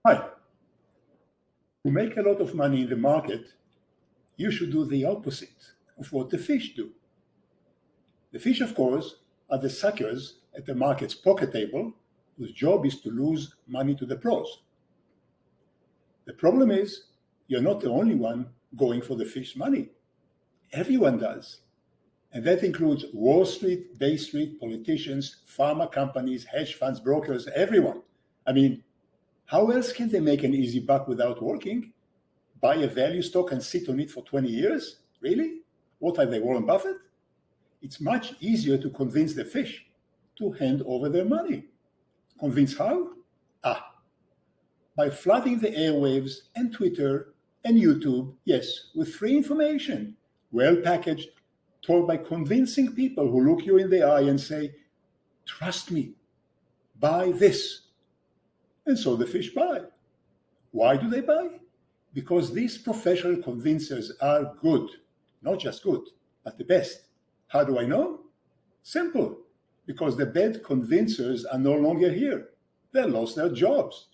Hi. To make a lot of money in the market, you should do the opposite of what the fish do. The fish, of course, are the suckers at the market's poker table whose job is to lose money to the pros. The problem is, you're not the only one going for the fish money. Everyone does. And that includes Wall Street, Bay Street, politicians, pharma companies, hedge funds, brokers, everyone. I mean, how else can they make an easy buck without working? Buy a value stock and sit on it for 20 years? Really? What are they, Warren Buffett? It's much easier to convince the fish to hand over their money. Convince how? By flooding the airwaves and Twitter and YouTube, yes, with free information, well packaged, told by convincing people who look you in the eye and say, trust me, buy this. And so the fish buy. Why do they buy? Because these professional convincers are good. Not just good, but the best. How do I know? Simple. Because the bad convincers are no longer here. They lost their jobs.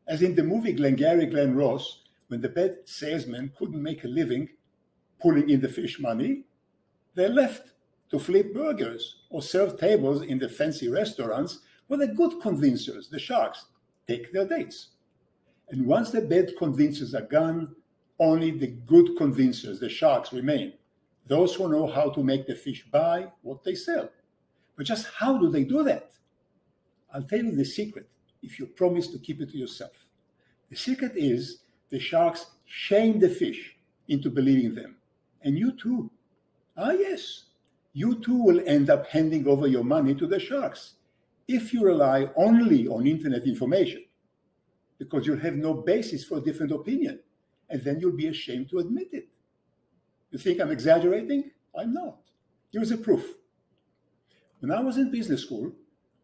As in the movie Glengarry Glen Ross, when the bad salesman couldn't make a living pulling in the fish money, they left to flip burgers or serve tables in the fancy restaurants where the good convincers, the sharks, take their dates. And once the bad convincers are gone, only the good convincers, the sharks, remain. Those who know how to make the fish buy what they sell. But just how do they do that? I'll tell you the secret if you promise to keep it to yourself. The secret is the sharks shame the fish into believing them. And you too. Yes, you too will end up handing over your money to the sharks if you rely only on internet information, because you'll have no basis for a different opinion, and then you'll be ashamed to admit it. You think I'm exaggerating? I'm not. Here's a proof. When I was in business school,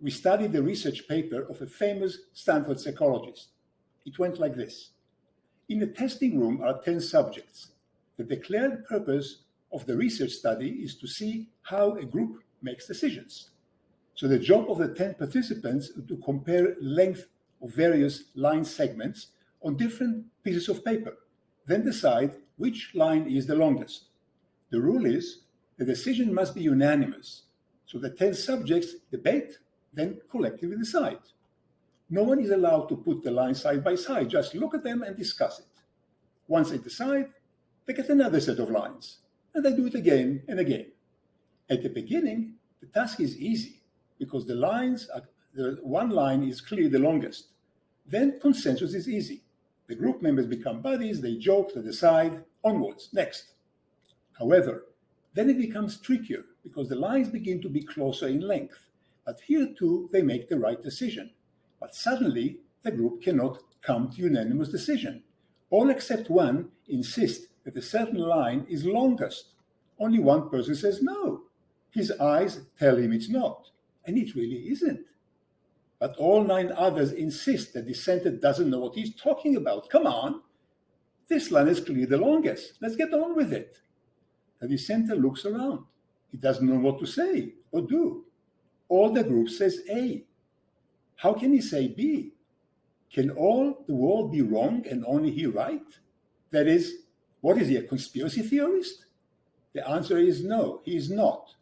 we studied the research paper of a famous Stanford psychologist. It went like this. In the testing room are 10 subjects. The declared purpose of the research study is to see how a group makes decisions. So the job of the 10 participants is to compare length of various line segments on different pieces of paper, then decide which line is the longest. The rule is the decision must be unanimous. So the 10 subjects debate, then collectively decide. No one is allowed to put the lines side by side, just look at them and discuss it. Once they decide, they get another set of lines, and they do it again and again. At the beginning, the task is easy because the one line is clearly the longest. Then consensus is easy. The group members become buddies, they joke, they decide, onwards, next. However, then it becomes trickier because the lines begin to be closer in length. But here too, they make the right decision. But suddenly, the group cannot come to unanimous decision. All except one insist that a certain line is longest. Only one person says no. His eyes tell him it's not, and it really isn't. But all 9 others insist that the dissenter doesn't know what he's talking about. Come on, this line is clearly the longest. Let's get on with it. The dissenter looks around. He doesn't know what to say or do. All the group says A. How can he say B? Can all the world be wrong and only he right? That is, what is he, a conspiracy theorist? The answer is no, he is not.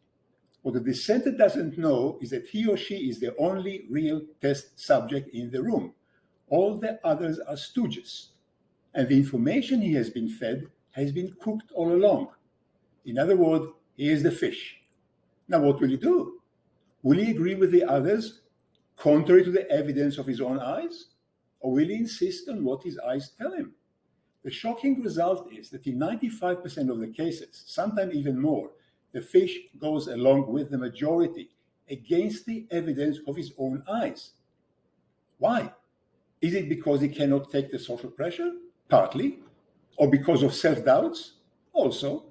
What the dissenter doesn't know is that he or she is the only real test subject in the room. All the others are stooges. And the information he has been fed has been cooked all along. In other words, he is the fish. Now what will he do? Will he agree with the others, contrary to the evidence of his own eyes? Or will he insist on what his eyes tell him? The shocking result is that in 95% of the cases, sometimes even more, the fish goes along with the majority against the evidence of his own eyes. Why? Is it because he cannot take the social pressure? Partly. Or because of self-doubts? Also.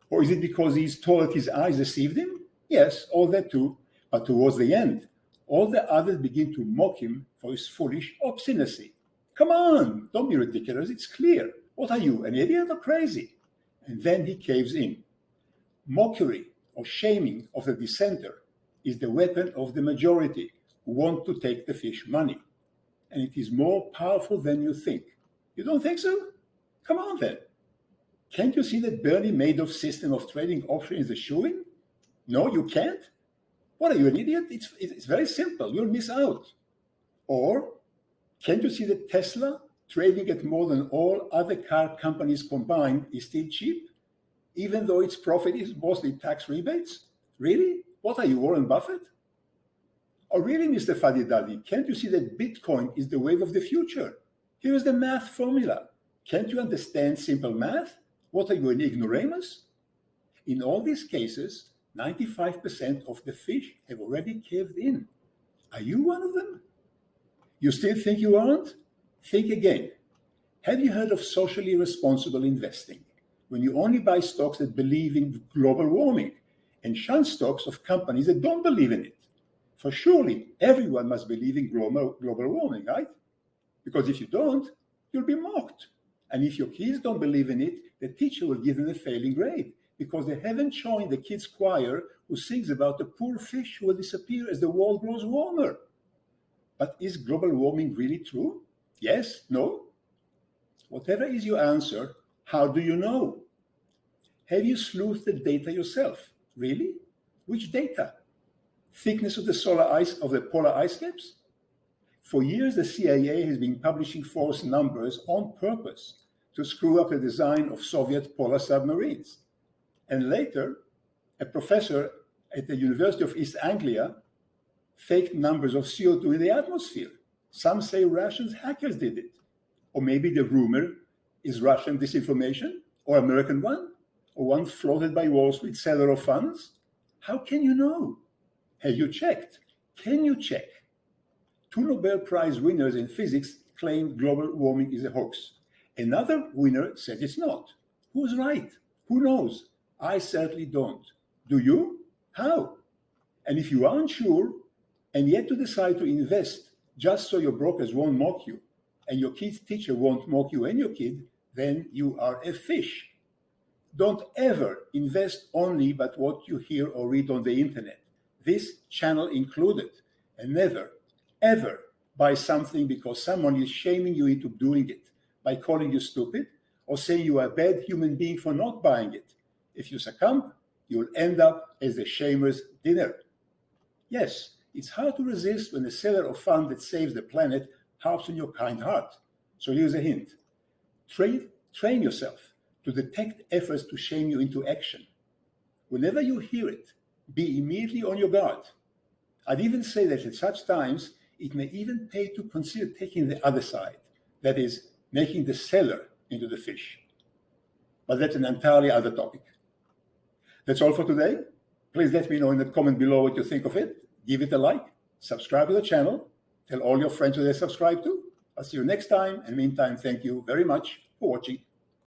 Or is it because he's told that his eyes deceived him? Yes, all that too. But towards the end, all the others begin to mock him for his foolish obstinacy. Come on, don't be ridiculous, it's clear. What are you, an idiot or crazy? And then he caves in. Mockery or shaming of the dissenter is the weapon of the majority who want to take the fish money. and it is more powerful than you think. You don't think so? Come on then. Can't you see that Bernie Madoff's system of trading options is a shoo-in? No, you can't? What, are you an idiot? It's very simple. You'll miss out. Or can't you see that Tesla, trading at more than all other car companies combined, is still cheap, even though its profit is mostly tax rebates? Really? What are you, Warren Buffett? Or really, Mr. Fadidadi, can't you see that Bitcoin is the wave of the future? Here is the math formula. Can't you understand simple math? What are you, an ignoramus? In all these cases, 95% of the fish have already caved in. Are you one of them? You still think you aren't? Think again. Have you heard of socially responsible investing, when you only buy stocks that believe in global warming and shun stocks of companies that don't believe in it? For surely everyone must believe in global warming, right? Because if you don't, you'll be mocked. And if your kids don't believe in it, the teacher will give them a failing grade because they haven't joined the kids' choir who sings about the poor fish who will disappear as the world grows warmer. But is global warming really true? Yes? No? Whatever is your answer, how do you know? Have you sleuthed the data yourself? Really? Which data? Thickness of the polar ice caps? For years, the CIA has been publishing false numbers on purpose to screw up the design of Soviet polar submarines. And later, a professor at the University of East Anglia faked numbers of CO2 in the atmosphere. Some say Russian hackers did it. Or maybe the rumor is Russian disinformation, or American one, or one floated by Wall Street seller of funds. How can you know? Have you checked? Can you check? 2 Nobel Prize winners in physics claim global warming is a hoax. Another winner says it's not. Who's right? Who knows? I certainly don't. Do you? How? And if you aren't sure, and yet to decide to invest just so your brokers won't mock you, and your kid's teacher won't mock you and your kid, then you are a fish. Don't ever invest only but what you hear or read on the internet, this channel included, and never, ever buy something because someone is shaming you into doing it by calling you stupid or saying you are a bad human being for not buying it. If you succumb, you'll end up as the shamer's dinner. Yes, it's hard to resist when the seller of fun that saves the planet harps on your kind heart. So here's a hint. Train yourself to detect efforts to shame you into action. Whenever you hear it, be immediately on your guard. I'd even say that at such times, it may even pay to consider taking the other side, that is, making the seller into the fish. But that's an entirely other topic. That's all for today. Please let me know in the comment below what you think of it. Give it a like, subscribe to the channel, tell all your friends who they subscribe to. I'll see you next time, and meantime, thank you very much for watching.